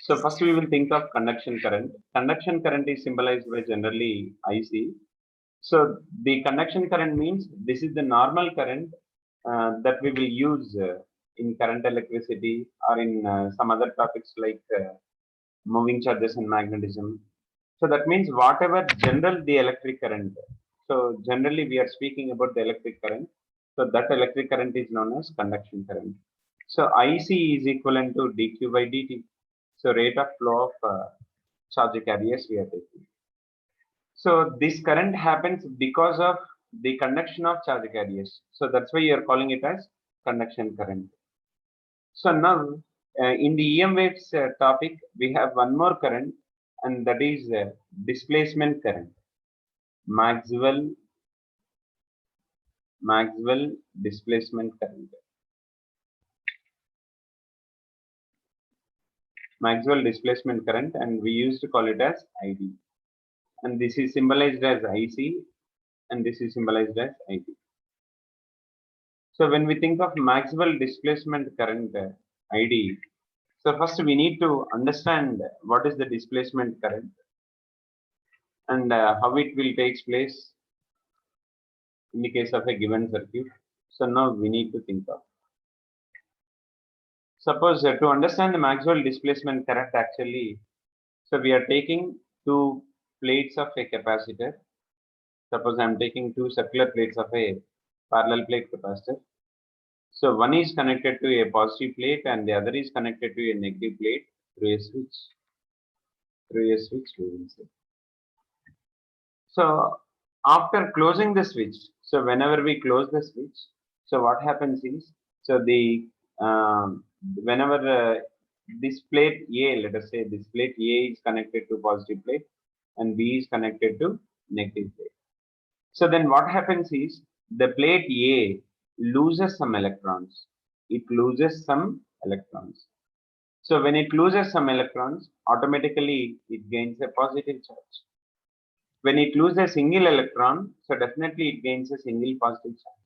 So first we will think of conduction current. Conduction current is symbolized by generally IC. So the conduction current means this is the normal current that we will use in current electricity or in some other topics like moving charges and magnetism. So that means whatever general the electric current. So generally we are speaking about the electric current. So that electric current is known as conduction current. So IC is equivalent to dq by dt. So rate of flow of charge carriers we are taking. So this current happens because of the conduction of charge carriers. So that's why you are calling it as conduction current. So now in the EM waves topic, we have one more current, and that is displacement current. Maxwell displacement current. Maxwell displacement current, and we used to call it as ID. And this is symbolized as IC, and this is symbolized as ID. So when we think of Maxwell displacement current ID, so first we need to understand what is the displacement current and how it will take place in the case of a given circuit. So now we need to think of. Suppose to understand the Maxwell displacement current actually, so we are taking two plates of a capacitor. Suppose I am taking two circular plates of a parallel plate capacitor. So one is connected to a positive plate and the other is connected to a negative plate through a switch. We will say. So after closing the switch, so whenever we close the switch, so what happens is, so the whenever this plate A, let us say this plate A is connected to positive plate and B is connected to negative plate. So then what happens is the plate A loses some electrons. It loses some electrons. So when it loses some electrons, automatically it gains a positive charge. When it loses a single electron, so definitely it gains a single positive charge.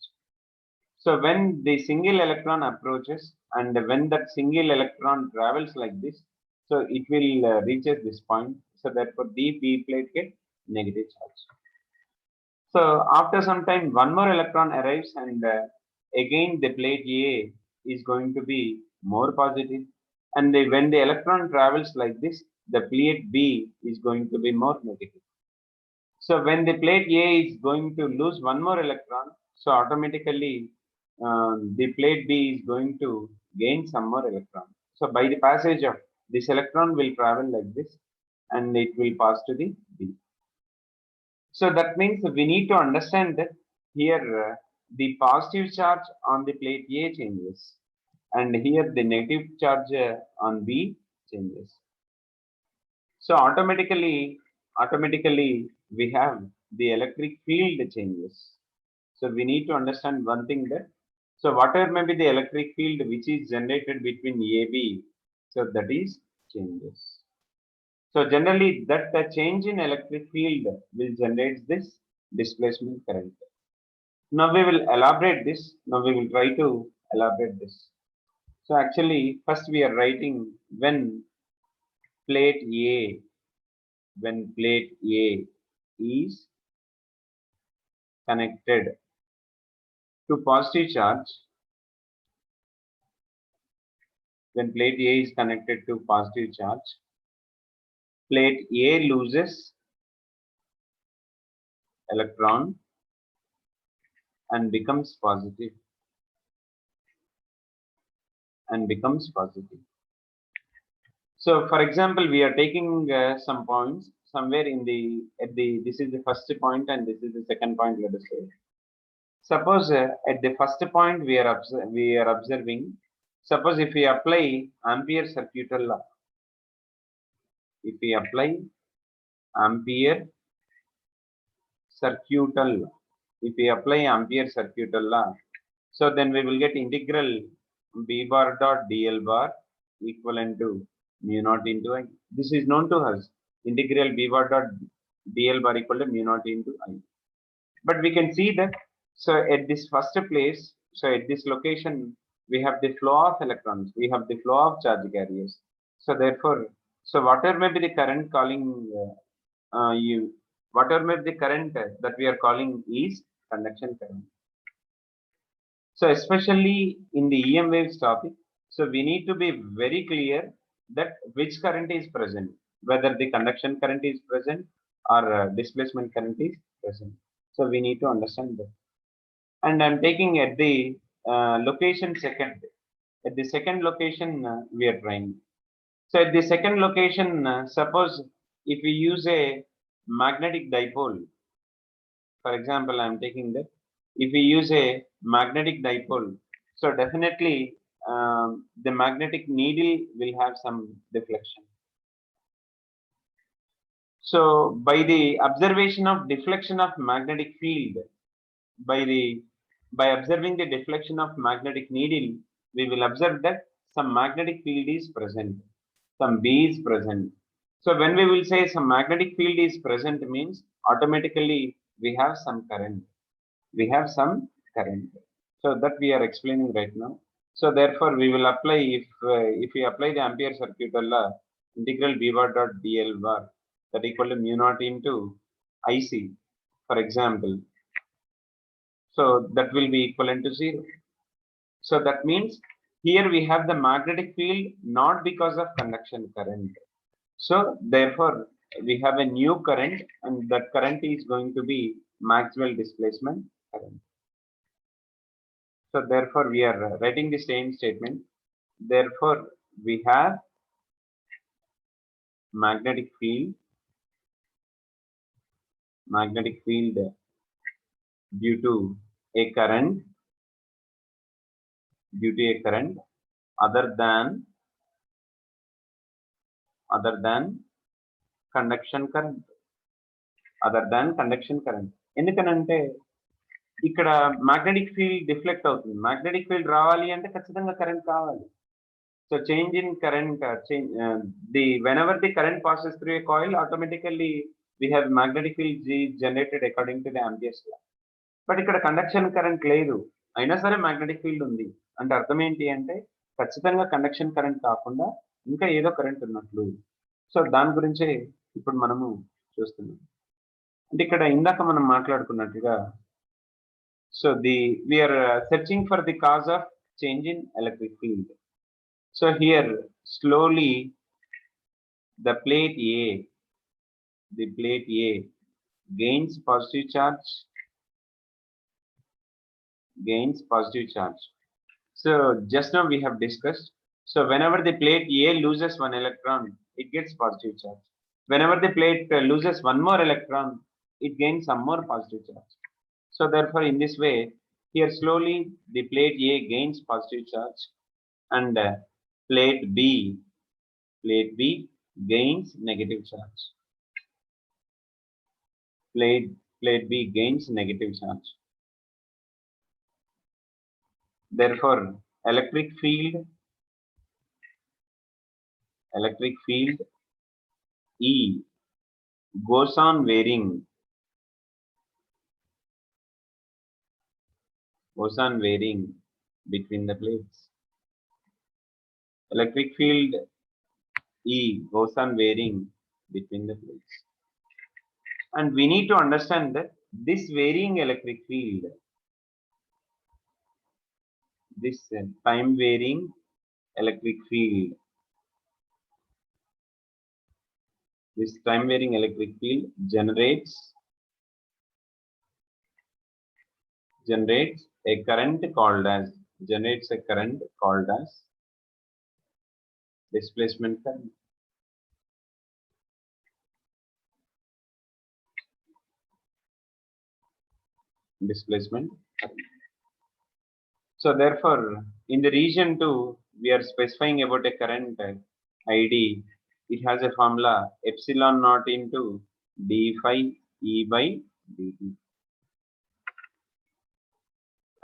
So when the single electron approaches and when that single electron travels like this, so it will reaches this point. So therefore the B plate get negative charge. So after some time, one more electron arrives and again the plate A is going to be more positive. And when the electron travels like this, the plate B is going to be more negative. So when the plate A is going to lose one more electron, so automatically the plate B is going to gain some more electron. So by the passage of this electron will travel like this and it will pass to the B. So that means we need to understand that here the positive charge on the plate A changes and here the negative charge on B changes. So automatically we have the electric field changes. So we need to understand one thing that, so whatever may be the electric field which is generated between AB, so that is changes. So generally that the change in electric field will generate this displacement current. Now we will elaborate this. Now we will try to elaborate this. So actually first we are writing plate A, when plate A is connected to positive charge, when plate A is connected to positive charge, plate A loses electron and becomes positive. So for example, we are taking some points somewhere in this is the first point and this is the second point, let us say. Suppose at the first point we are observing, suppose if we apply Ampere circuital law, if we apply Ampere circuital law, so then we will get integral B bar dot dl bar equivalent to mu naught into I. This is known to us. Integral B bar dot dl bar equal to mu naught into I. But we can see that, so at this first place, so at this location, we have the flow of electrons, we have the flow of charge carriers. So therefore, So whatever may be the current calling whatever may be the current that we are calling is conduction current. So especially in the EM waves topic, so we need to be very clear that which current is present, whether the conduction current is present or displacement current is present. So we need to understand that. And I'm taking at the location second. At the second location, we are trying. So at the second location, suppose if we use a magnetic dipole, for example, I'm taking that. If we use a magnetic dipole, so definitely the magnetic needle will have some deflection. So by the observation of deflection of magnetic field, by observing the deflection of magnetic needle, we will observe that some magnetic field is present, some B is present. So when we will say some magnetic field is present means automatically we have some current. We have some current. So that we are explaining right now. So therefore we will apply if we apply the Ampere circuit law, integral B bar dot dl bar that equal to mu naught into IC, for example. So that will be equivalent to 0. So that means here we have the magnetic field not because of conduction current. So therefore we have a new current, and that current is going to be Maxwell displacement current. So therefore we are writing the same statement. Therefore we have magnetic field due to a current other than conduction current. ఎందుకనంటే ఇక్కడ magnetic field deflect అవుతుంది. Magnetic field రావాలి అంటే ఖచ్చితంగా current కావాలి. So change in current whenever the current passes through a coil, automatically we have magnetic field G generated according to the Ampere's law. But ఇక్కడ conduction current లేదు, అయినా సరే magnetic field ఉంది. అంటే అర్థం ఏంటి అంటే ఖచ్చితంగా కండక్షన్ కరెంట్ కాకుండా ఇంకా ఏదో కరెంట్ ఉన్నట్లు. సో దాని గురించే ఇప్పుడు మనము చూస్తున్నాం. అంటే ఇక్కడ ఇందాక మనం మాట్లాడుకున్నట్టుగా, so we are searching for the cause of change in electric field. So here slowly the plate A gains positive charge. So just now we have discussed. So whenever the plate A loses one electron, it gets positive charge. Whenever the plate loses one more electron, it gains some more positive charge. So therefore in this way, here slowly the plate A gains positive charge, and plate B gains negative charge. Plate B gains negative charge. Therefore electric field E goes on varying between the plates. Electric field E goes on varying between the plates. And we need to understand that this varying electric field, this time varying electric field, generates a current called as displacement current. So therefore in the region 2 we are specifying about a current ID. It has a formula epsilon naught into d phi E by dt.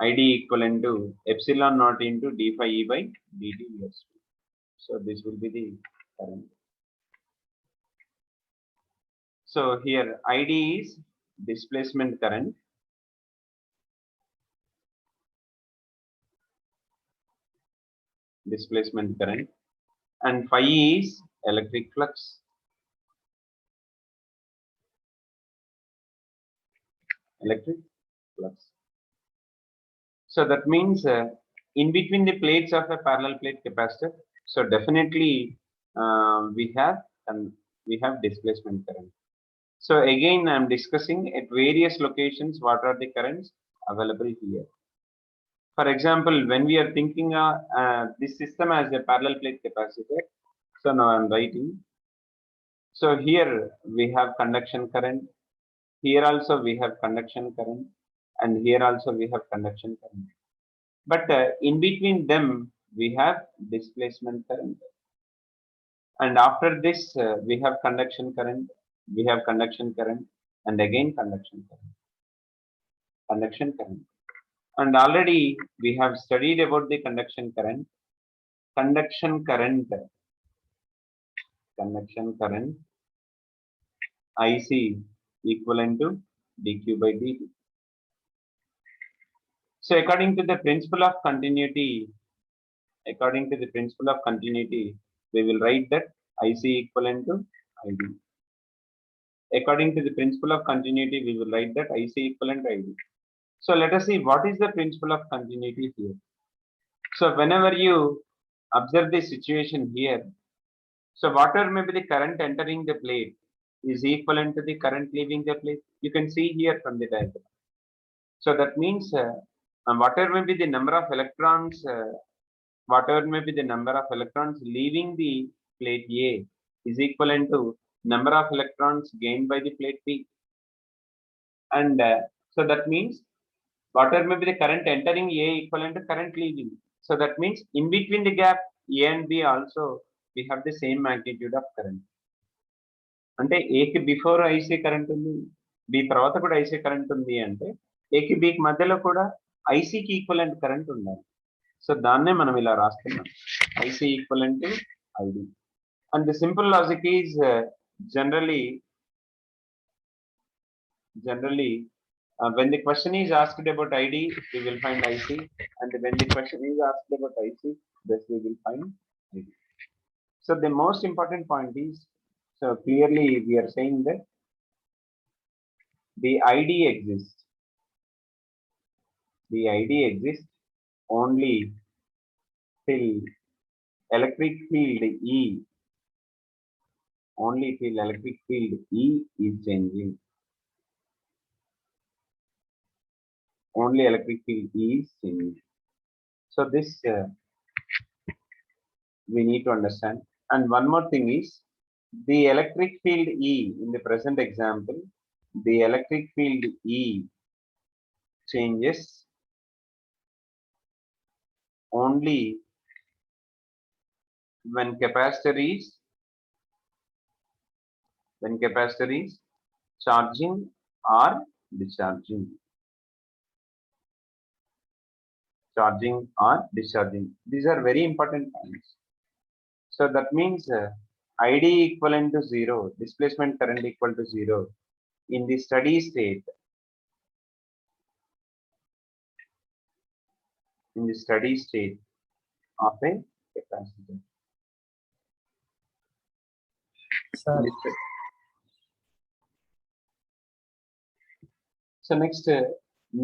ID equivalent to epsilon naught into d phi E by dt. So this will be the current. So here ID is displacement current. And phi is electric flux. Electric flux. So that means in between the plates of a parallel plate capacitor, so definitely we have displacement current. So again, I'm discussing at various locations what are the currents available here. For example, when we are thinking this system as a parallel plate capacitor, so now I'm writing. So here we have conduction current. Here also we have conduction current, and here also we have conduction current. But in between them, we have displacement current. And after this, we have conduction current, and again conduction current, conduction current. And already we have studied about the conduction current. Conduction current, IC equivalent to dq by dt. So according to the principle of continuity, we will write that IC equivalent to ID. According to the principle of continuity, we will write that IC equivalent to ID. So let us see what is the principle of continuity here. So whenever you observe the situation here, so whatever may be the current entering the plate is equivalent to the current leaving the plate. You can see here from the diagram. So that means whatever may be the number of electrons, leaving the plate A is equivalent to number of electrons gained by the plate B. And so that means whatever may be the current entering A equivalent to current leaving. So that means in between the gap A and B also we have the same magnitude of current. అంటే ఏకి before IC current ఉంది, B తర్వాత కూడా IC current ఉంది అంటే ఏకి బికి మధ్యలో కూడా ఐసీకి ఈక్వలెంట్ కరెంట్ ఉండాలి. సో దాన్నే మనం ఇలా రాస్తున్నాం, IC equivalent to ID. And the simple logic is generally when the question is asked about ID, we will find IC, and when the question is asked about IC, thus we will find ID. So the most important point is, so clearly we are saying that the ID exists. The ID exists only till electric field E, only till electric field E is changing. Only electric field E is changing. So this we need to understand. And one more thing is, the electric field E in the present example, the electric field E changes only when capacitor is charging or discharging. Charging or discharging. These are very important points. So that means ID equivalent to 0, displacement current equal to 0 in the steady state. In the steady state of a capacitor. So next,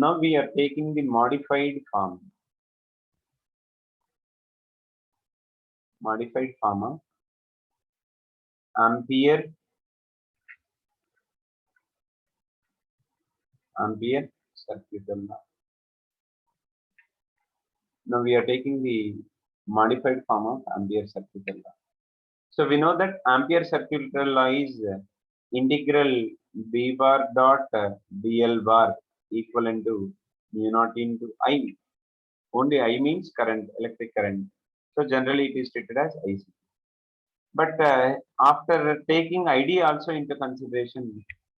now we are taking the modified form. Modified form of Ampere circuit law. Now we are taking the modified form of Ampere circuit law. So we know that Ampere circuit law is integral B bar dot dl bar equivalent to mu naught into I. Only I means current, electric current. So generally it is treated as IC. But after taking ID also into consideration,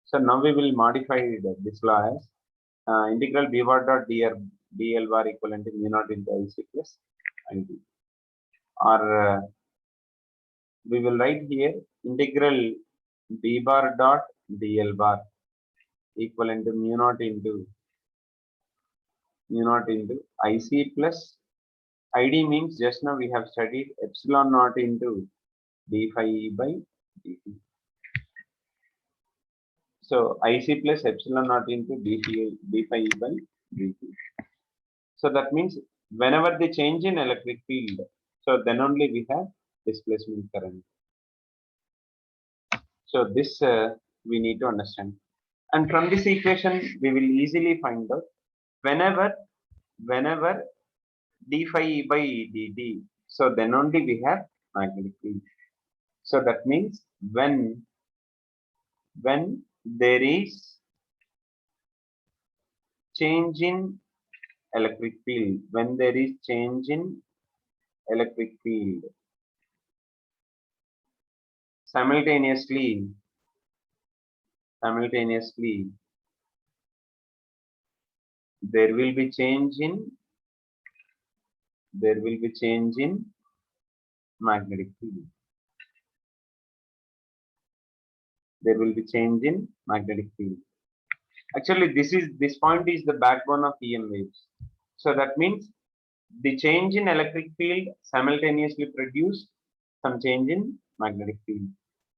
so now we will modify this law as integral B bar dot dl bar equivalent to mu naught into IC plus ID. Or we will write here integral B bar dot dl bar equivalent to mu naught into IC plus ID means just now we have studied epsilon naught into d phi E by dt. So IC plus epsilon naught into d phi E by dt. So that means whenever they change in electric field, so then only we have displacement current. So this we need to understand. And from this equation, we will easily find out whenever d phi E by dt. So then only we have magnetic field. So that means when there is change in electric field, when there is change in electric field, simultaneously there will be change in magnetic field. There will be change in magnetic field. Actually, this point is the backbone of EM waves. So that means the change in electric field simultaneously produce some change in magnetic field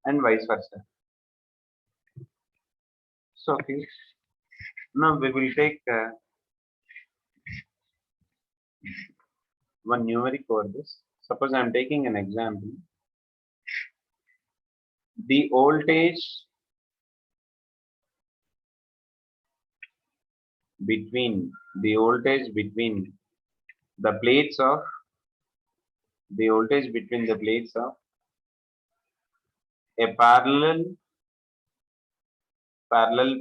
and vice versa. So okay, now we will take one numeric over this. Suppose I am taking an example. The voltage between the plates of a parallel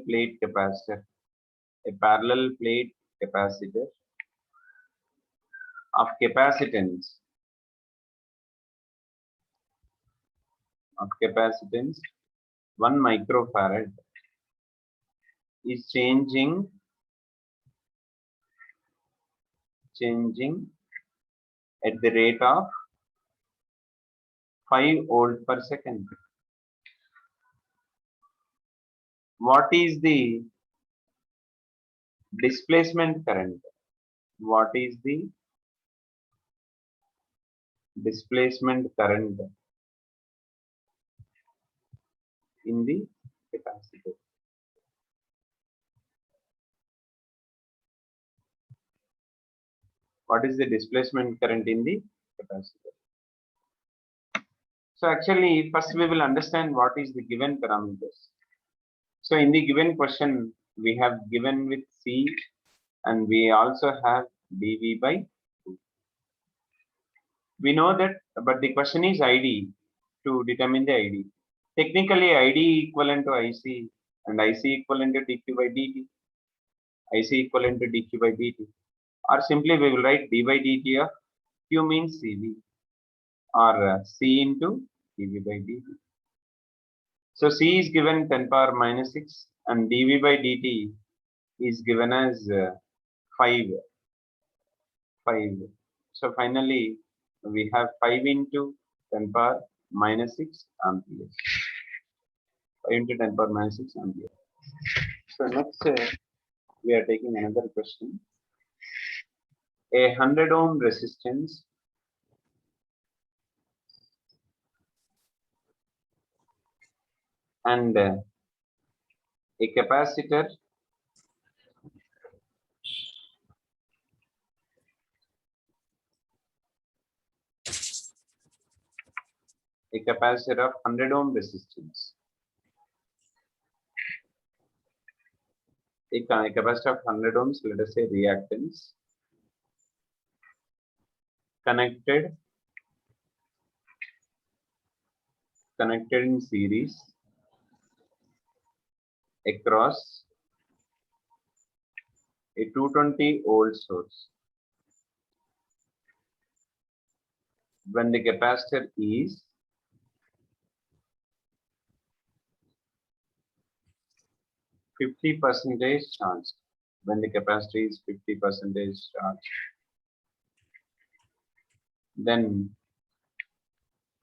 plate capacitor, of capacitance 1 microfarad is changing at the rate of 5 volt per second. What is the displacement current? What is the displacement current in the capacitor? What is the displacement current in the capacitor? So actually, first we will understand what is the given parameters. So in the given question, we have given with C and we also have dV by 2. We know that, but the question is ID, to determine the ID. Technically, ID equivalent to IC and IC equivalent to dQ by dt. IC equivalent to dQ by dt. Or simply we will write d by dt of Q means CV or C into dV by dt. So C is given 10 power minus 6 and dV by dt is given as 5. So finally we have 5 into 10 power minus 6 amperes. 5 into 10 power minus 6 amperes. So next we are taking another question. A 100 ohm resistance and a capacitor of 100 ohm resistance. A capacitor of 100 ohms, let us say reactance, connected in series across a 220 volt source. When the capacitor is 50% charged, when the capacitor is 50% charged, then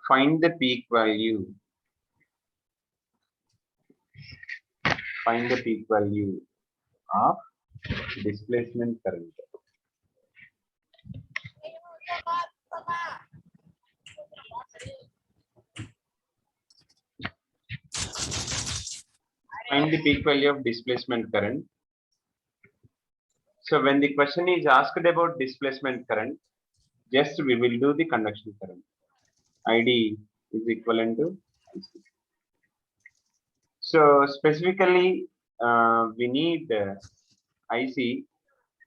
find the peak value of displacement current. find the peak value of displacement current. So when the question is asked about displacement current, just we will do the conduction current. ID is equivalent to IC. So specifically, we need IC.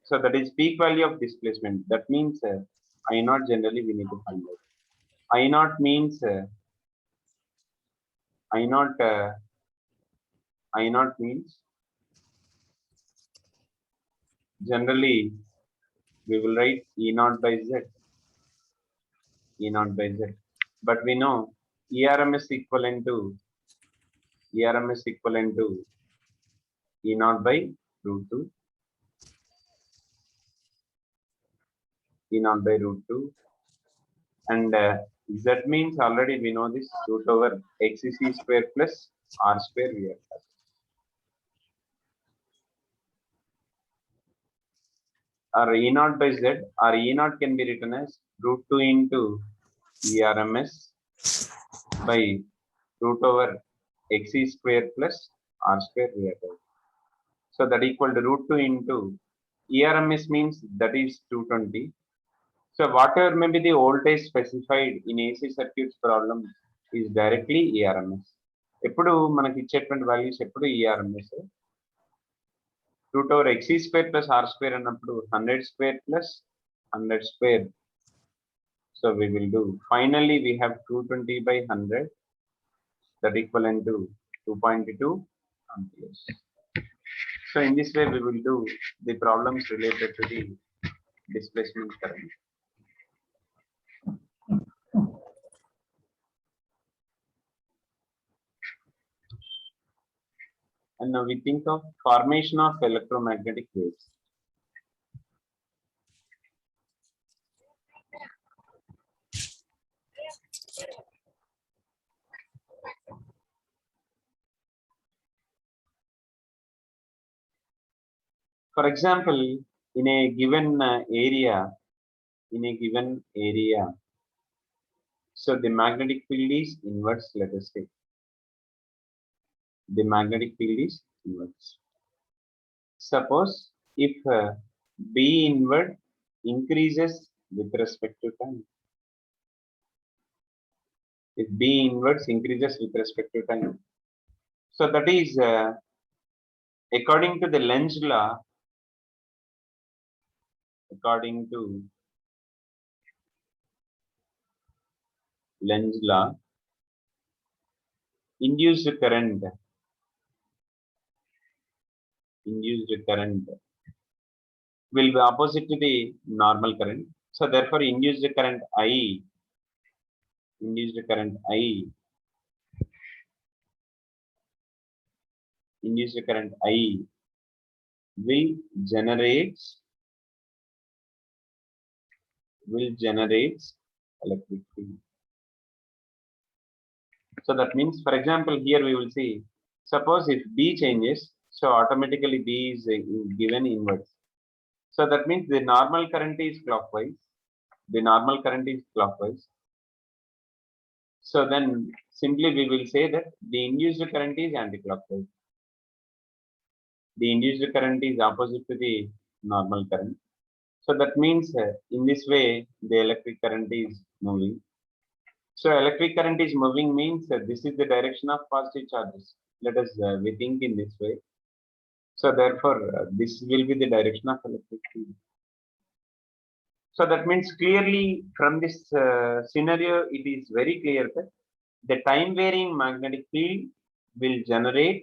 So that is peak value of displacement. That means I naught generally we need to find out. I naught means I naught means generally we will write E naught by Z. E naught by Z. But we know ERMS equivalent to E naught by root 2. E naught by root 2. And Z means already we know this root over XC square plus R square we have. Or E naught by Z, or E naught can be written as root 2 into ERMS by root over XC square plus R square we have. So that equal to root 2 into ERMS means that is 220. So whatever may be the voltage specified in AC circuits problem is directly ERMS. ఎప్పుడు మనకి ఇచ్చేటువంటి values ఎప్పుడు ERMS. Root over XC square plus R square అన్నప్పుడు 100 square plus 100 square. So we will do finally we have 220 by 100 that equivalent to 2.2 amperes. So in this way we will do the problems related to the displacement current. And now we think of formation of electromagnetic waves. For example, in a given area, so the magnetic field is inverse, let us say. The magnetic field is inverse. Suppose if B inward increases with respect to time. If B inverse increases with respect to time. So that is according to the Lenz law, induced current will be opposite to the normal current. So therefore induced current I will generate electric field. So that means, for example, here we will see, suppose if B changes, so automatically B is given inverse. So that means the normal current is clockwise. So then simply we will say that the induced current is anti-clockwise. The induced current is opposite to the normal current. So that means in this way the electric current is moving. So electric current is moving means this is the direction of positive charges. Let us we think in this way. So therefore this will be the direction of electric field. So that means clearly from this scenario it is very clear that the time varying magnetic field will generate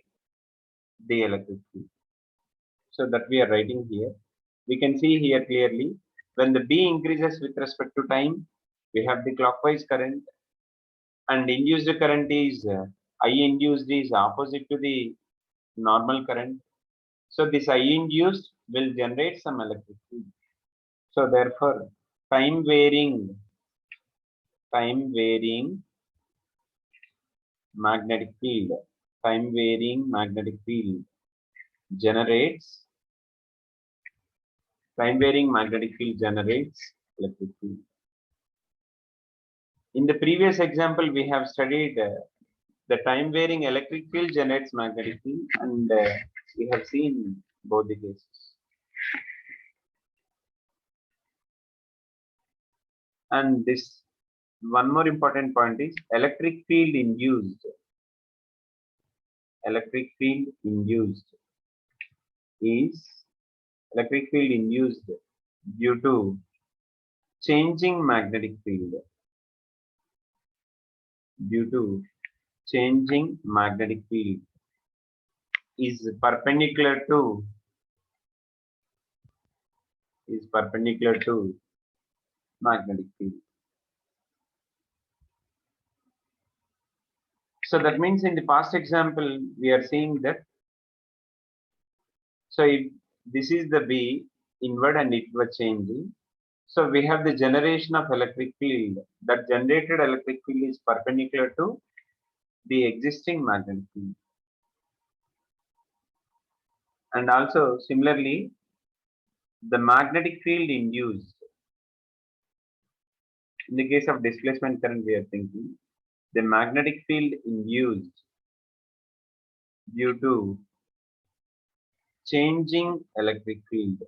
the electric field. So that we are writing here. We can see here clearly when the B increases with respect to time, we have the clockwise current, and induced current is I induced is opposite to the normal current. So this I induced will generate some electric field. So therefore time varying magnetic field generates electric field. In the previous example we have studied The time varying electric field generates magnetic field, and we have seen both the cases. And this one more important point is electric field induced. Electric field induced is electric field induced due to changing magnetic field. Due to changing magnetic field is perpendicular to magnetic field. So that means in the past example we are seeing that, so if this is the B inward and it was changing, so we have the generation of electric field. That generated electric field is perpendicular to the existing magnetic field. And also similarly, the magnetic field induced, in the case of displacement current we are thinking, the magnetic field induced due to changing electric field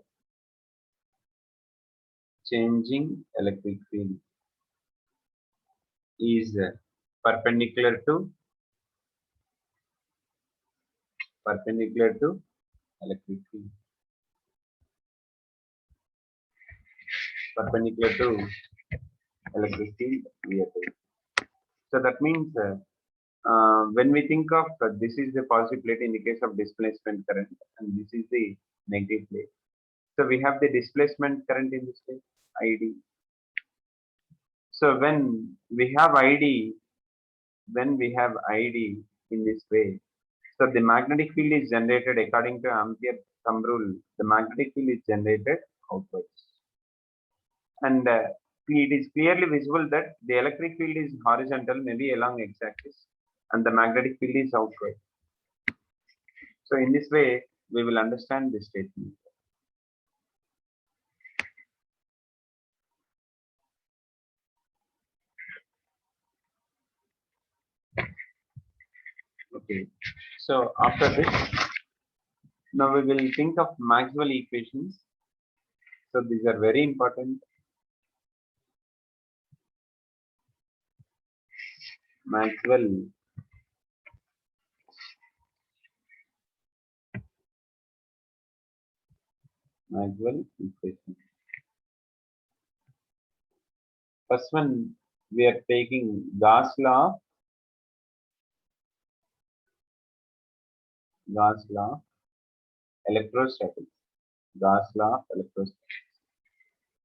is perpendicular to electric field, perpendicular to electric field we are taking. So that means when we think of this is the positive plate in the case of displacement current, and this is the negative plate. So we have the displacement current in this case, ID. So when we have ID in this way, so the magnetic field is generated according to Ampere thumb rule. The magnetic field is generated outwards, and it is clearly visible that the electric field is horizontal, maybe along x-axis, and the magnetic field is outward. So in this way, we will understand this statement. Okay. So after this, now we will think of Maxwell equations. So these are very important. Maxwell equation. First one, we are taking Gauss law. Electrostatics. Gauss law of electrostatics.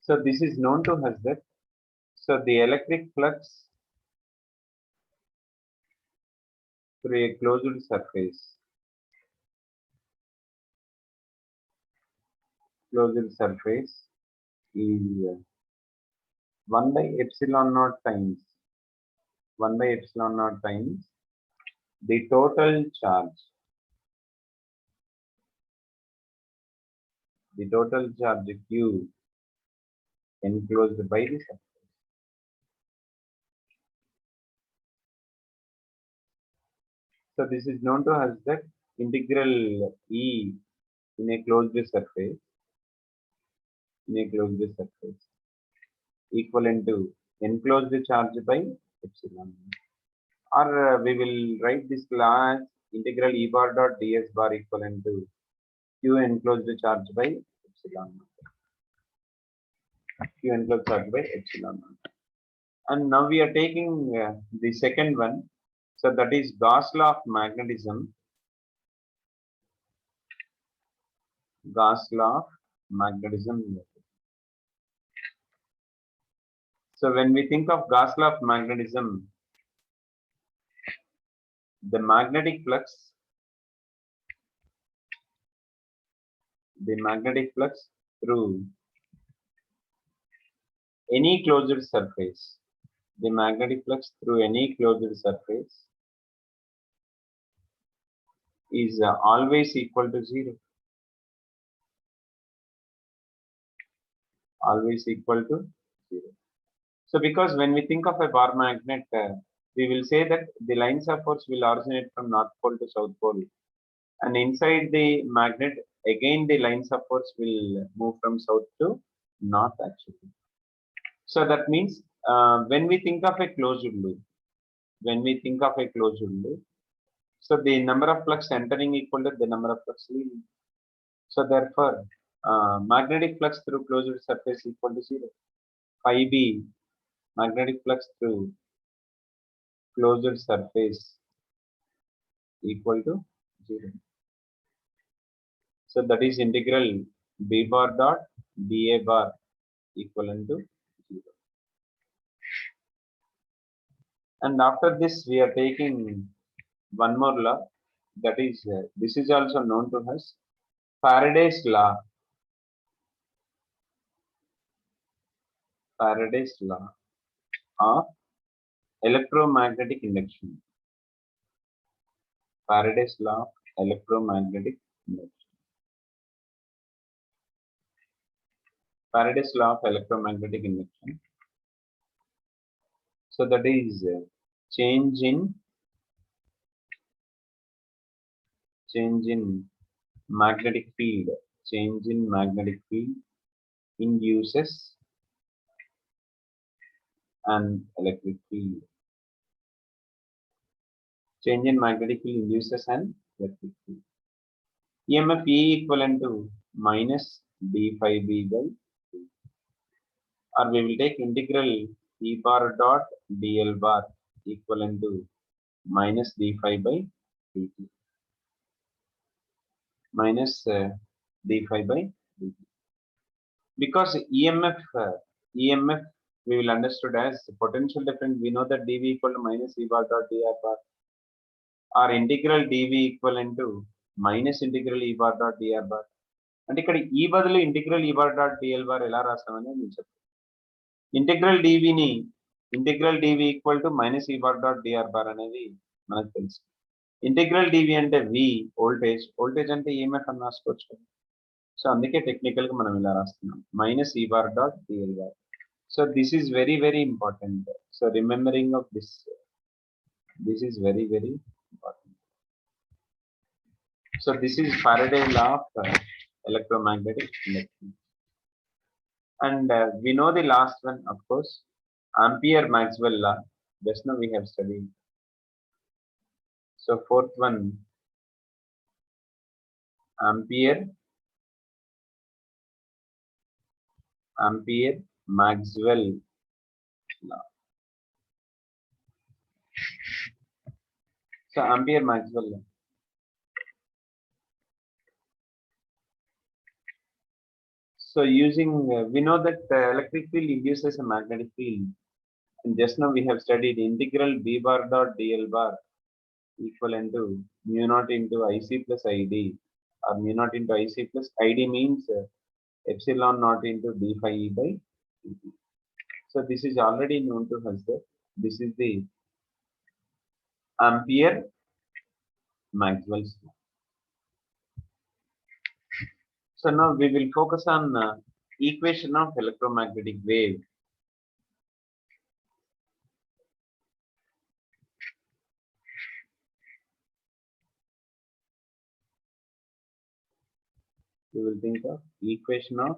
So this is known to us that, so the electric flux through a closed surface is 1 by epsilon naught times the total charge Q enclosed by the surface. So this is known to us that integral E in a closed surface equivalent to enclosed charge by epsilon. Or we will write this law as integral E bar dot ds bar equivalent to Q enclosed charge by epsilon. And now we are taking the second one. So that is Gauss law of magnetism. So when we think of Gauss law of magnetism, the magnetic flux through any closed surface, is always equal to zero. So because when we think of a bar magnet, we will say that the lines of force will originate from North Pole to South Pole. And inside the magnet, again the lines of force will move from south to north actually. So that means when we think of a closed loop, so the number of flux entering equal to the number of flux leaving. So therefore, magnetic flux through closed surface equal to 0. Phi B, magnetic flux through closed surface equal to 0. So that is integral B bar dot dA bar equivalent to 0. And after this, we are taking one more law, that is, this is also known to us, Faraday's law. Faraday's law of electromagnetic induction. Faraday's law of electromagnetic induction. Faraday's law of electromagnetic induction. So that is change in magnetic field. Change in magnetic field induces an electric field. Change in magnetic field induces an electric field. EMF E equivalent to minus d phi b by 2. Or we will take integral E bar dot dl bar equivalent to minus d phi by dt. Minus d phi by dt. Because EMF we will understood as potential difference. We know that dV equal to minus E bar dot dr bar. Or integral dV equivalent to minus integral E bar dot dr bar. అంటే ఇక్కడ ఈ బదులు integral ఈ bar dot DL bar ఎలా రాస్తామని నేను చెప్తాను. Integral dv equal to minus e bar dot dr bar అనేది మనకు తెలుసు. ఇంటిగ్రల్ డివి అంటే వి వోల్టేజ్ అంటే ఈఎంఎఫ్ అని రాసుకోవచ్చు కదా. సో అందుకే టెక్నికల్ గా మనం ఇలా రాస్తున్నాం minus e bar dot DL bar. So this is very very important. So remembering of this is very very important. So this is Faraday law of electromagnetic induction. And we know the last one, of course, Ampere Maxwell law. Just now we have studied. So fourth one, Ampere Maxwell law. So Ampere Maxwell law. So using, we know that the electric field induces a magnetic field. And just now we have studied integral B bar dot dl bar equivalent to mu naught into IC plus ID, or mu naught into IC plus ID means epsilon naught into d phi E by dt. So this is already known to us that this is the Ampere Maxwell's law. So now we will focus on equation of electromagnetic wave. We will think of equation of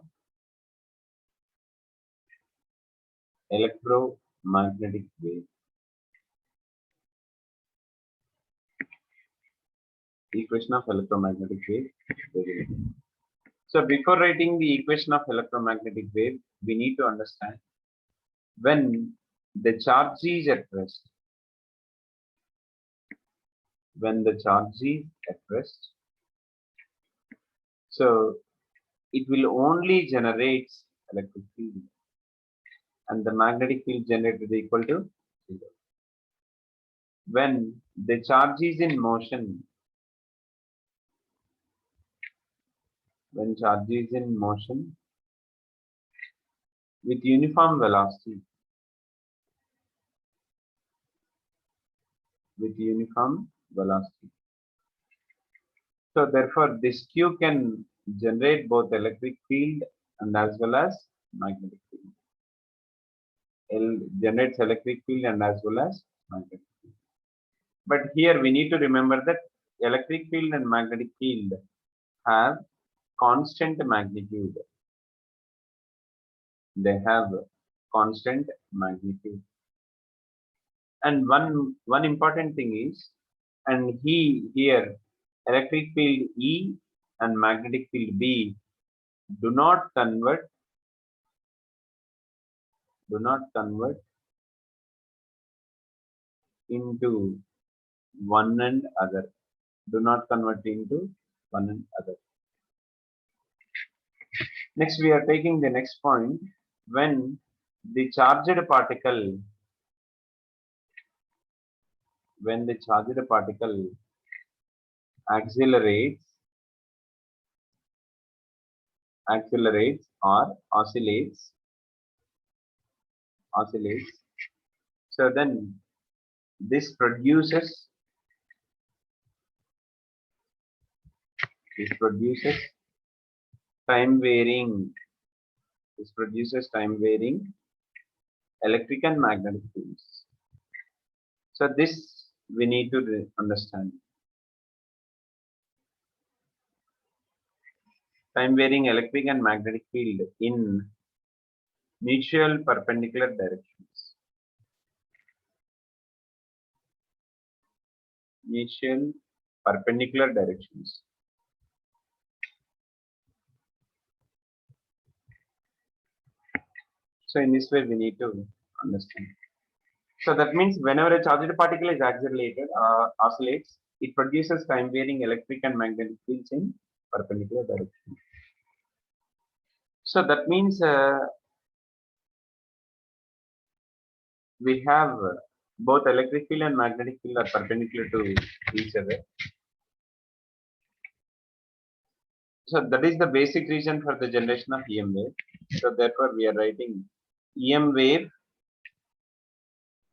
electromagnetic wave. Equation of electromagnetic wave. So before writing the equation of electromagnetic wave, we need to understand when the charge is at rest. When the charge is at rest, so it will only generate electric field, and the magnetic field generated is equal to 0. When the charge is in motion, with uniform velocity, so therefore this Q can generate both electric field and as well as magnetic field. L generates electric field and as well as magnetic field. But here we need to remember that electric field and magnetic field have constant magnitude. They have constant magnitude. And one important thing is, and here electric field E and magnetic field B do not convert into one and other. Do not convert into one and other. Next, we are taking the next point. When the charged particle accelerates or oscillates, so then this produces time varying electric and magnetic fields. So this we need to understand. Time varying electric and magnetic field in mutual perpendicular directions. Mutual perpendicular directions. So in this way we need to understand. So that means whenever a charged particle is accelerated or oscillates, it produces time varying electric and magnetic fields in perpendicular direction. So that means we have both electric field and magnetic field are perpendicular to each other. So that is the basic reason for the generation of EM wave. So therefore we are writing EM wave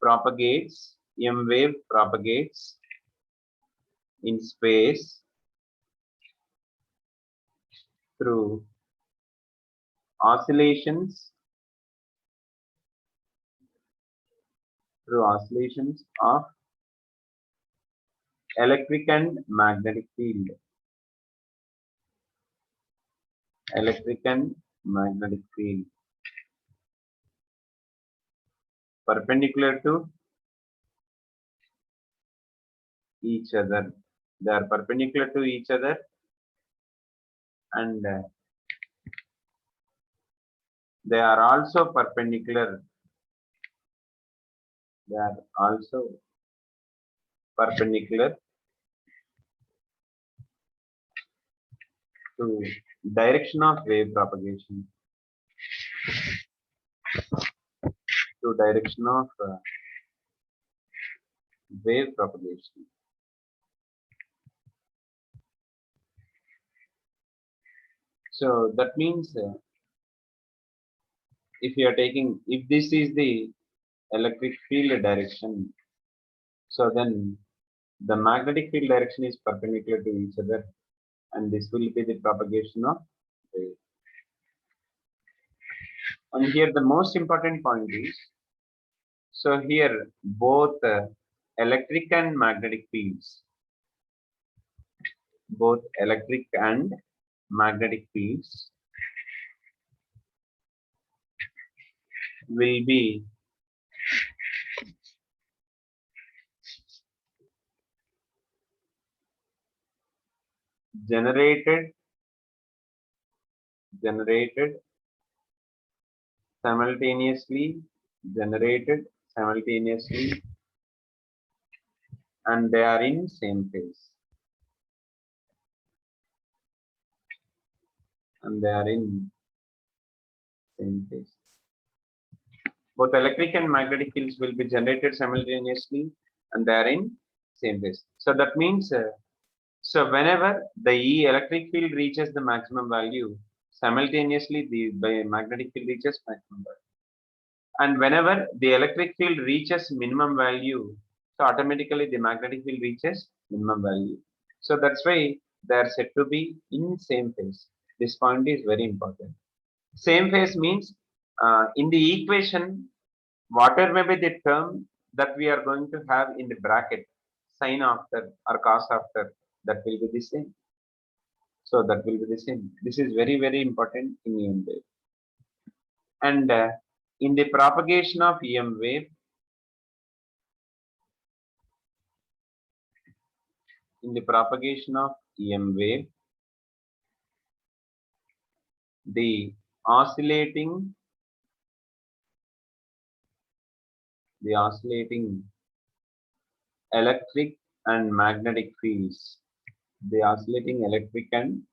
propagates in space through oscillations of electric and magnetic field. Perpendicular to each other. They are perpendicular to each other, and they are also perpendicular. To direction of wave propagation. So that means if this is the electric field direction, so then the magnetic field direction is perpendicular to each other, and this will be the propagation of wave. And here the most important point is, so here both electric and magnetic fields, will be generated simultaneously, and they are in same phase. Both electric and magnetic fields will be generated simultaneously, and they are in same phase. So that means, so whenever the electric field reaches the maximum value, simultaneously the magnetic field reaches maximum value. And whenever the electric field reaches minimum value, so automatically the magnetic field reaches minimum value. So that's why they are said to be in same phase. This point is very important. Same phase means in the equation, whatever may be the term, that we are going to have in the bracket, sine after or cos after, that will be the same. So that will be the same. This is very, very important in EM wave. And in the propagation of EM wave, in the propagation of EM wave, the oscillating electric and magnetic fields, the oscillating electric and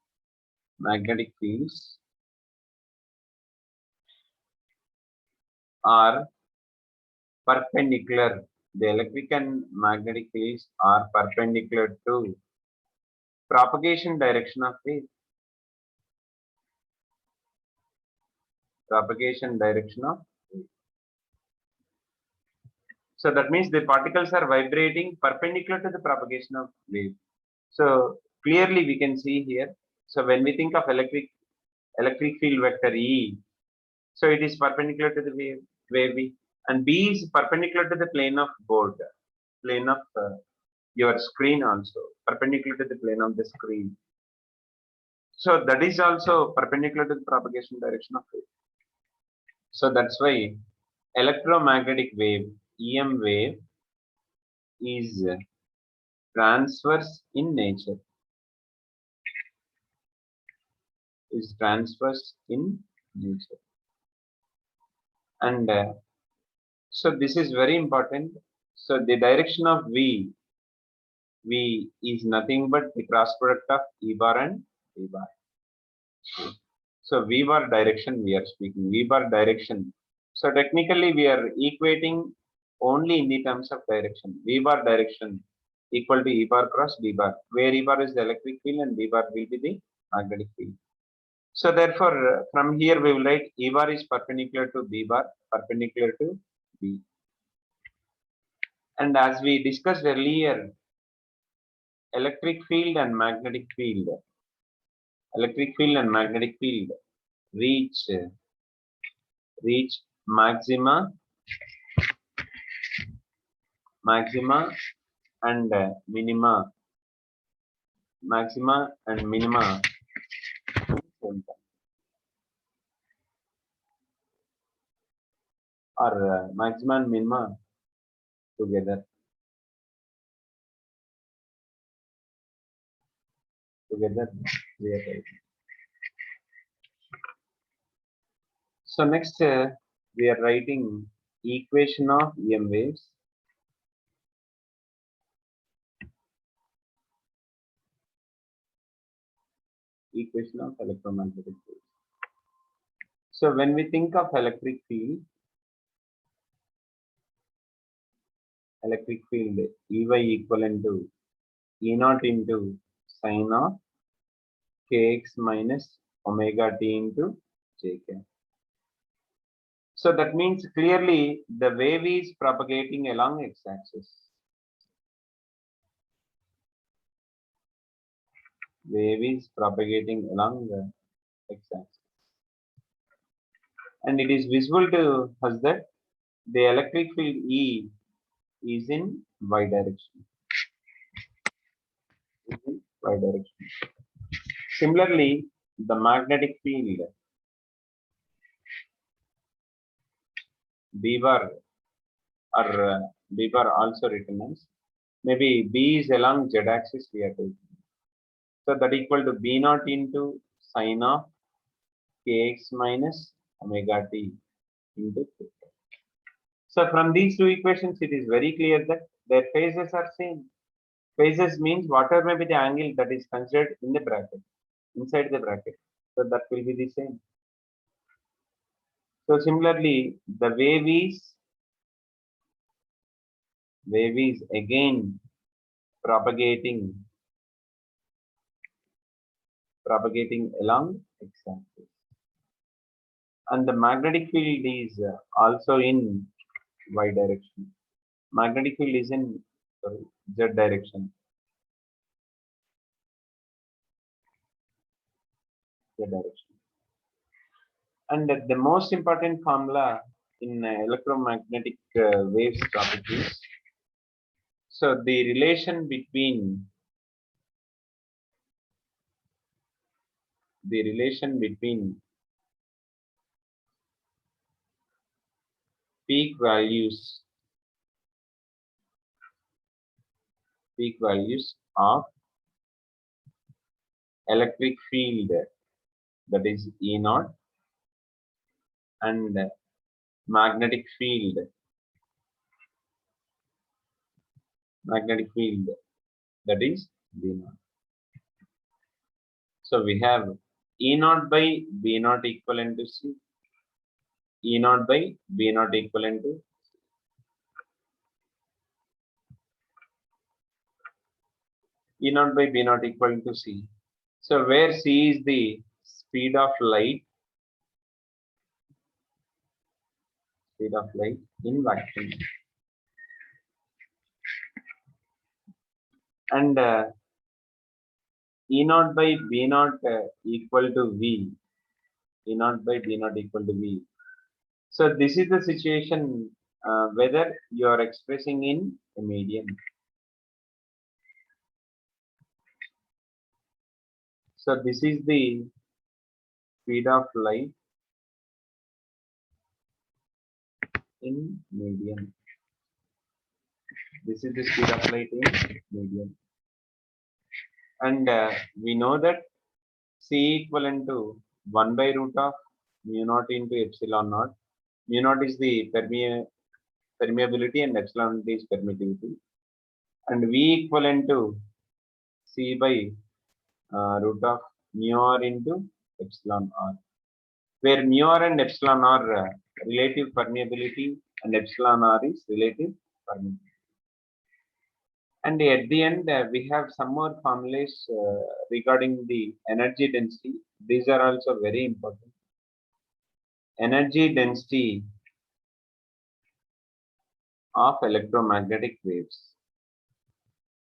magnetic fields are perpendicular. The electric and magnetic fields are perpendicular to propagation direction of wave. Propagation direction of wave. So that means the particles are vibrating perpendicular to the propagation of wave. So clearly we can see here. So when we think of electric field vector E, so it is perpendicular to the wave B, and B is perpendicular to the plane of board, plane of your screen also, perpendicular to the plane of the screen. So that is also perpendicular to the propagation direction of wave. So that's why electromagnetic wave, EM wave, is transverse in nature. Is transverse in nature. And so this is very important. So the direction of V is nothing but the cross product of E bar and V bar. So V bar direction we are speaking, V bar direction. So technically we are equating only in the terms of direction. V bar direction equal to E bar cross B bar, where E bar is the electric field and B bar will be the magnetic field. So therefore, from here we will write E bar is perpendicular to B bar, perpendicular to B. And as we discussed earlier, electric field and magnetic field reach maxima and minima, or maxima and minima together. We are writing. So next we are writing equation of EM waves. Equation of electromagnetic waves. So when we think of electric field EY equivalent to E naught into sine of kx minus omega t into jk. So that means clearly the wave is propagating along x-axis. Wave is propagating along the x-axis. And it is visible to us that the electric field E is in y direction. Similarly, the magnetic field B bar or B bar also written as, maybe B is along z axis we are taking. So that equal to B naught into sine of kx minus omega t into theta. So from these two equations, it is very clear that their phases are same. Phases means whatever may be the angle that is considered in the bracket, inside the bracket. So that will be the same. So similarly, the wave is again propagating along x-axis. And the magnetic field is also in y direction. Magnetic field is in z direction. And the most important formula in electromagnetic waves topic is, so the relation between peak values of electric field, that is E naught, and magnetic field that is B naught. So we have E naught by B naught equivalent to C, E naught by B naught equivalent to E naught by B naught equal to C. So where C is the speed of light in vacuum, and E naught by B naught equal to V. E naught by B naught equal to V. So this is the situation whether you are expressing in a medium. So this is the speed of light in medium. This is the speed of light in medium. And we know that C equivalent to 1 by root of mu naught into epsilon naught. Mu naught is the permeability and epsilon is permittivity. And V equivalent to C by root of mu r into epsilon r, where mu r and epsilon are relative permeability and epsilon r is relative permeability. And at the end, we have some more formulas regarding the energy density. These are also very important. Energy density of electromagnetic waves.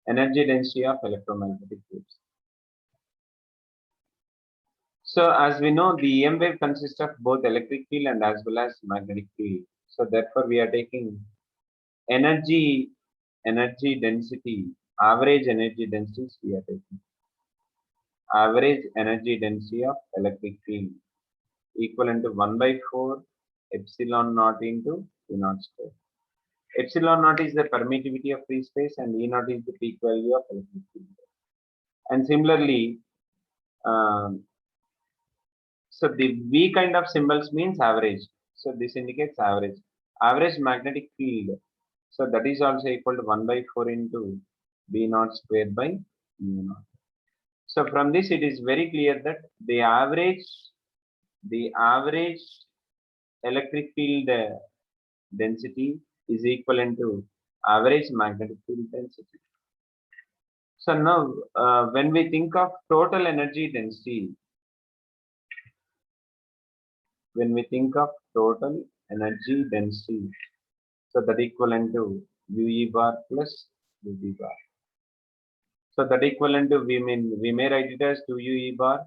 Energy density of electromagnetic waves. So as we know, the EM wave consists of both electric field and as well as magnetic field. So therefore, we are taking energy density, average energy densities we are taking. Average energy density of electric field equivalent to 1 by 4 epsilon naught into E naught square. Epsilon naught is the permittivity of free space and E naught is the peak value of electric field. And similarly, so the V kind of symbols means average. So this indicates average. Average magnetic field. So that is also equal to 1 by 4 into B naught squared by mu naught. So from this it is very clear that the average electric field density is equivalent to average magnetic field density. So now when we think of total energy density, so that equivalent to UE bar plus UB bar. So that equivalent to we may write it as 2 UE bar,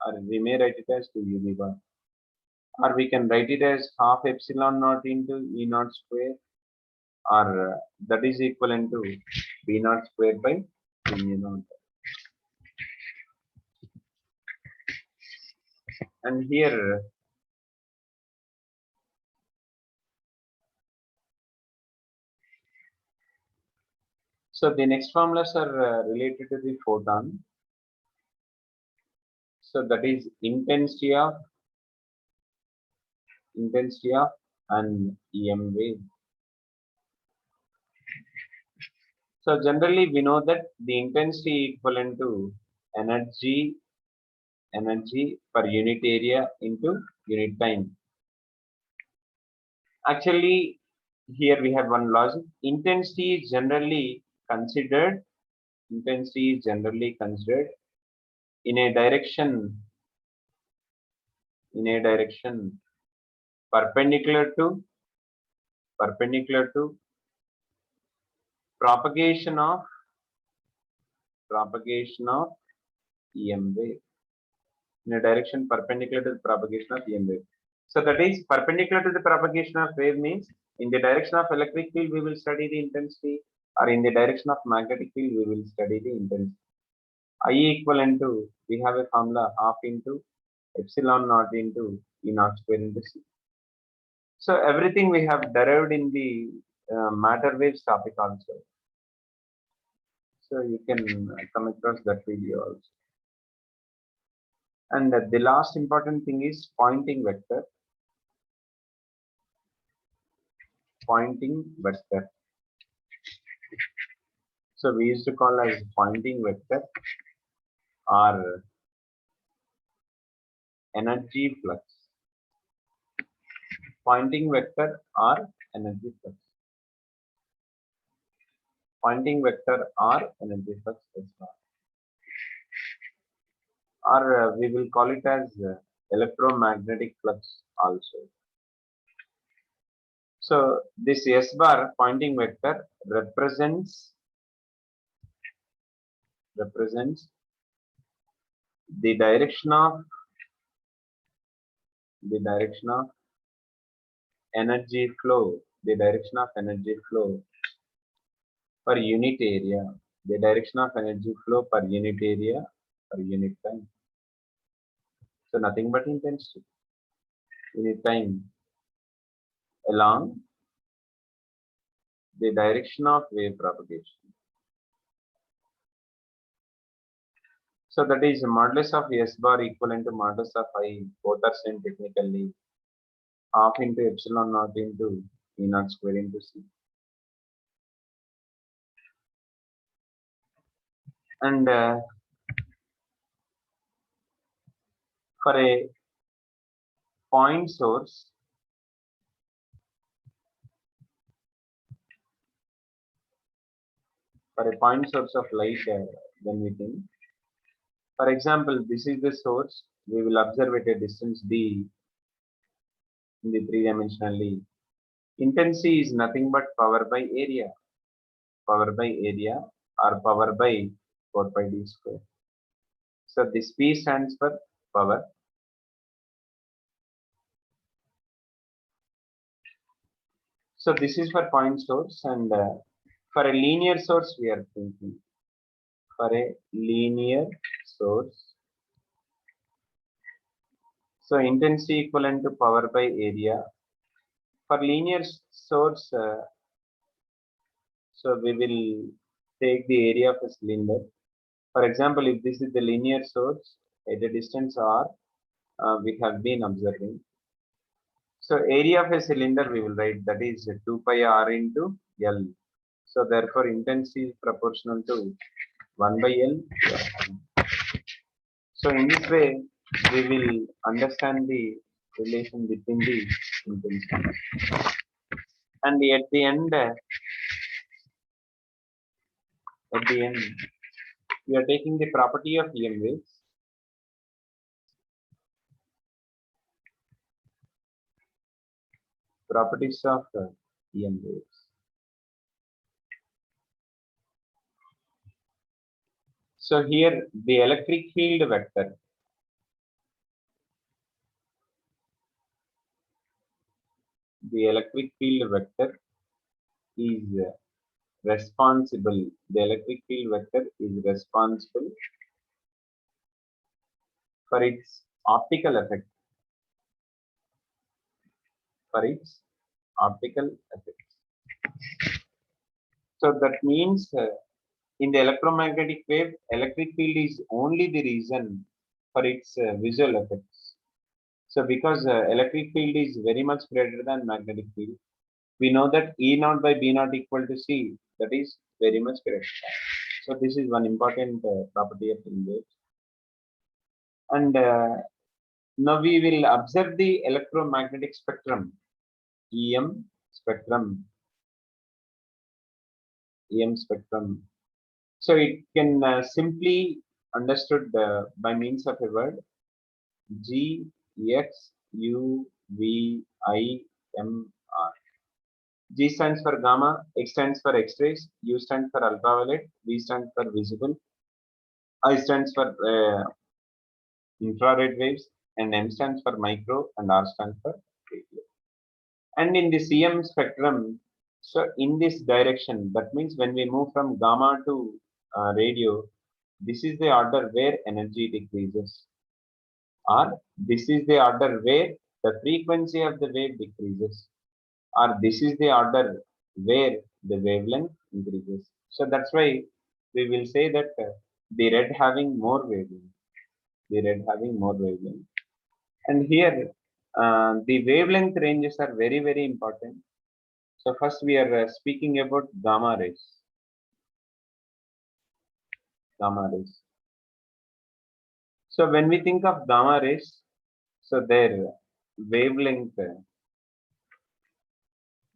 or we may write it as 2 UB bar, or we can write it as half epsilon naught into E naught square, or that is equivalent to B naught square by mu naught. And here so the next formulas are related to the photon. So that is intensity of an EM wave. So generally we know that the intensity equivalent to energy per unit area into unit time. Actually, here we have one logic. Intensity is generally considered in a direction perpendicular to propagation of EM wave, in a direction perpendicular to the propagation of EM wave. So that is perpendicular to the propagation of wave means in the direction of electric field we will study the intensity, or in the direction of magnetic field we will study the intensity. I equivalent to, we have a formula half into epsilon naught into E naught square into C. So everything we have derived in the matter waves topic also. So you can come across that video also. And the last important thing is Poynting vector. Poynting vector. So we used to call as Poynting vector or energy flux. Poynting vector or energy flux. Poynting vector or energy flux is not. Or we will call it as electromagnetic flux also. So this S bar Poynting vector represents the direction of energy flow, per unit area, the direction of energy flow per unit area per unit time. So nothing but intensity, unit time along the direction of wave propagation. So that is modulus of S bar equivalent to modulus of I, both are same technically, half into epsilon naught into E naught square into C. And for a point source, of light, when we think, for example, this is the source, we will observe at a distance d in the three-dimensionally. Intensity is nothing but power by area or power by 4 pi d square. So this P stands for power. So this is for point source, and for a linear source we are thinking. For a linear source, so intensity equivalent to power by area. For linear source, so we will take the area of a cylinder. For example, if this is the linear source at a distance r, we have been observing. So area of a cylinder we will write, that is 2 pi r into L. So therefore intensity is proportional to 1 by L. So in this way we will understand the relation between the intensity. And at the end, we are taking the property of EM waves. Properties of EM waves. So here the electric field vector. The electric field vector is responsible. The electric field vector is responsible for its optical effect. So that means in the electromagnetic wave, electric field is only the reason for its visual effects. So because electric field is very much greater than magnetic field, we know that E naught by B naught equal to C, that is very much greater. So this is one important property of wave. And now we will observe the electromagnetic spectrum, EM spectrum. So it can simply understood by means of a word, G, X, U, V, I, M, R. G stands for gamma, X stands for X-rays, U stands for ultraviolet, V stands for visible, I stands for infrared waves, and M stands for micro and R stands for radio. And in the CM spectrum, so in this direction, that means when we move from gamma to radio, this is the order where energy decreases, or this is the order where the frequency of the wave decreases, or this is the order where the wavelength increases. So that's why we will say that the red having more wavelength, the red having more wavelength. And here the wavelength ranges are very, very important. So first we are speaking about gamma rays. Gamma rays. So when we think of gamma rays, so wavelength,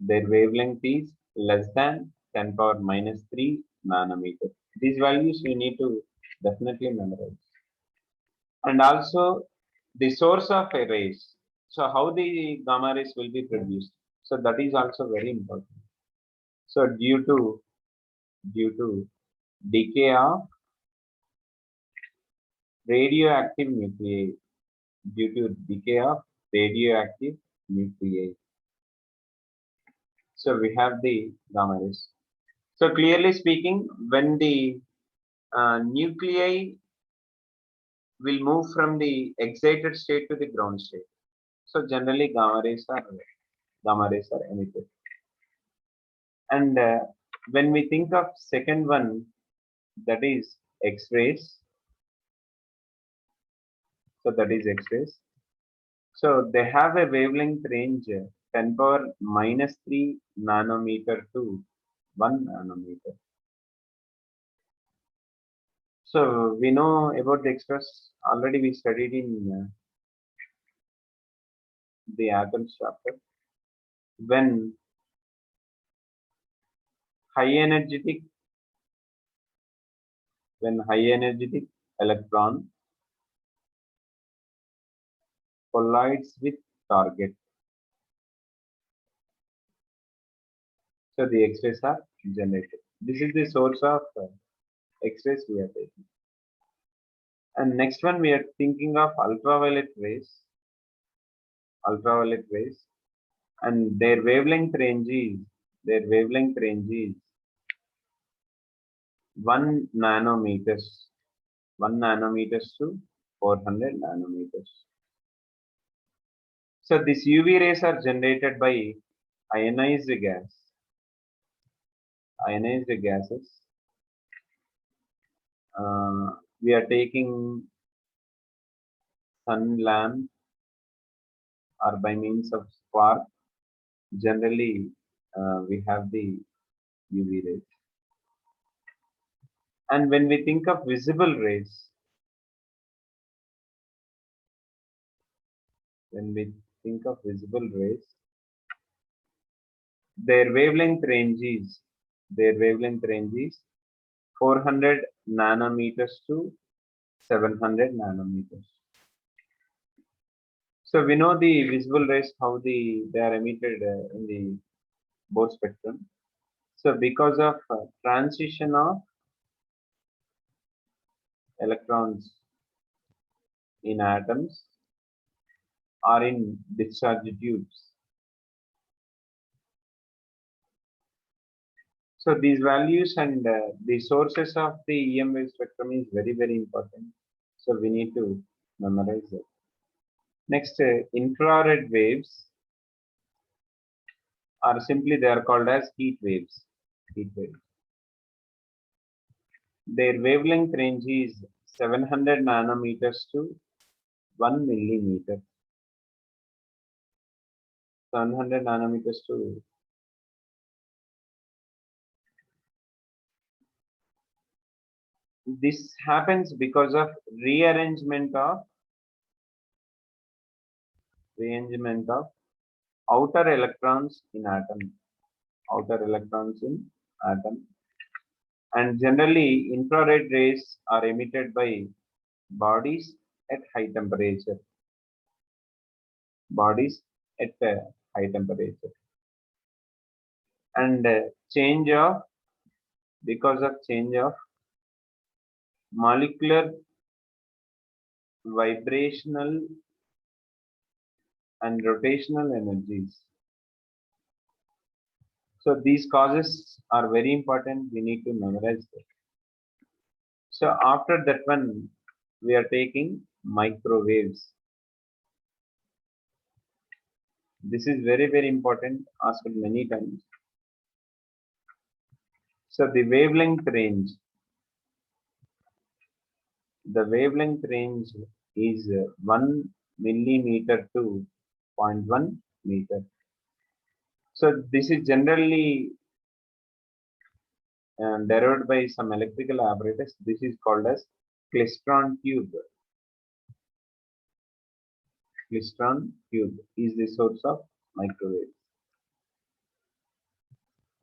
their wavelength is less than 10 power minus 3 nanometer. These values you need to definitely memorize. And also the source of a rays. So how the gamma rays will be produced. So that is also very important. So due to decay of radioactive nuclei, due to decay of radioactive nuclei. So we have the gamma rays. So clearly speaking, when the nuclei will move from the excited state to the ground state. So generally gamma rays are emitted. And when we think of second one, that is X-rays. So that is X-rays. So they have a wavelength range 10 power minus 3 nanometer to 1 nanometer. So we know about the X-rays already. We studied in the atoms chapter. When high energetic electron collides with target, so the X-rays are generated. This is the source of X-rays we are taking. And next one we are thinking of ultraviolet rays. And their wavelength range is 1 nanometers, 1 nanometers to 400 nanometers. So these UV rays are generated by ionized gases. We are taking sun lamp or by means of spark. Generally, we have the UV rays. And when we think of visible rays, their wavelength range is 400 nanometers to 700 nanometers. So we know the visible rays, how they are emitted in the both spectrum. So because of transition of electrons in atoms or in discharge tubes. So these values and the sources of the EM wave spectrum is very, very important. So we need to memorize it. Next, infrared waves are simply they are called as heat waves. Their wavelength range is 700 nanometers to 1 millimeter. 700 nanometers to this happens because of rearrangement of outer electrons in atom. And generally infrared rays are emitted by bodies at high temperature. And because of change of molecular vibrational and rotational energies. So these causes are very important. We need to memorize them. So after that one, we are taking microwaves. This is very, very important, asked many times. So the wavelength range is 1 millimeter to zero point 0.1 meter. So this is generally derived by some electrical apparatus. This is called as klystron tube. Klystron tube is the source of microwave.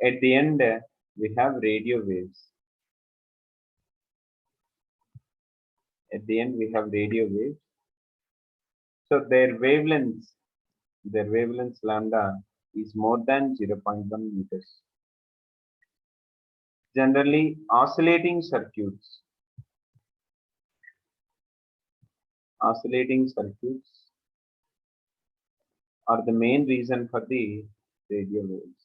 At the end, we have radio waves. At the end, we have radio waves. So their wavelength lambda is more than 0.1 meters. Generally, oscillating circuits are the main reason for the radio waves.